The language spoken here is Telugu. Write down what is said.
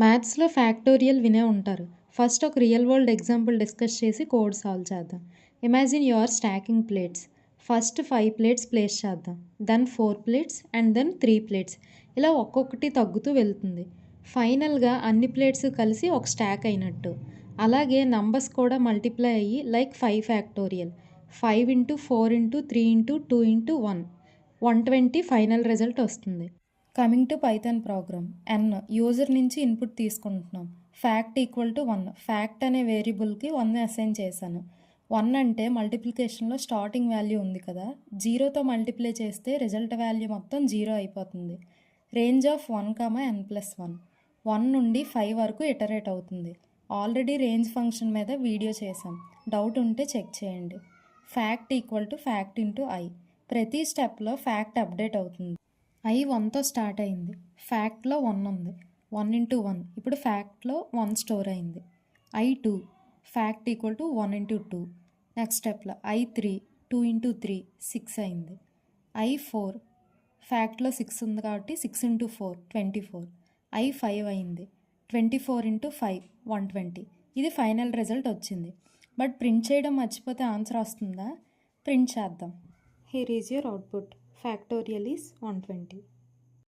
మ్యాథ్స్లో ఫ్యాక్టోరియల్ వినే ఉంటారు. ఫస్ట్ ఒక రియల్ వరల్డ్ ఎగ్జాంపుల్ డిస్కస్ చేసి కోడ్ సాల్వ్ చేద్దాం. Imagine you are stacking plates. First 5 plates place చేద్దాం, then 4 plates and then 3 plates. ఇలా ఒక్కొక్కటి తగ్గుతూ వెళ్తుంది. ఫైనల్గా అన్ని ప్లేట్స్ కలిసి ఒక స్టాక్ అయినట్టు. అలాగే నంబర్స్ కూడా మల్టిప్లై అయ్యి like 5 factorial. 5 into 4 into 3 into 2 into 1 120 final result వస్తుంది. Coming to python program. n user నుంచి ఇన్పుట్ తీసుకుంటున్నాం. Fact equal to 1. ఫ్యాక్ట్ అనే వేరియబుల్కి 1 అసైన్ చేశాను. 1 అంటే మల్టిప్లికేషన్లో స్టార్టింగ్ వాల్యూ ఉంది కదా, 0తో మల్టిప్లై చేస్తే రిజల్ట్ వాల్యూ మొత్తం 0 అయిపోతుంది. రేంజ్ ఆఫ్ 1, n+1 1 నుండి 5 వరకు ఇటరేట్ అవుతుంది. ఆల్రెడీ రేంజ్ ఫంక్షన్ మీద వీడియో చేశాం, డౌట్ ఉంటే చెక్ చేయండి. Fact equal to fact into i. ప్రతి స్టెప్లో ఫ్యాక్ట్ అప్డేట్ అవుతుంది. i 1తో స్టార్ట్ అయింది. ఫ్యాక్ట్లో 1 ఉంది. 1 ఇంటూ 1 ఇప్పుడు ఫ్యాక్ట్లో 1 స్టోర్ అయింది. i 2 fact equal to 1 into 2. Next స్టెప్లో i 3 2 ఇంటూ 3 6 అయింది. i 4 ఫ్యాక్ట్లో 6 ఉంది కాబట్టి 6 ఇంటూ 4 24. i 5 అయింది. 24 ఇంటూ 5 120. ఇది ఫైనల్ రిజల్ట్ వచ్చింది. బట్ ప్రింట్ చేయడం మర్చిపోతే ఆన్సర్ వస్తుందా? ప్రింట్ చేద్దాం. Here is your output. Factorial is 120.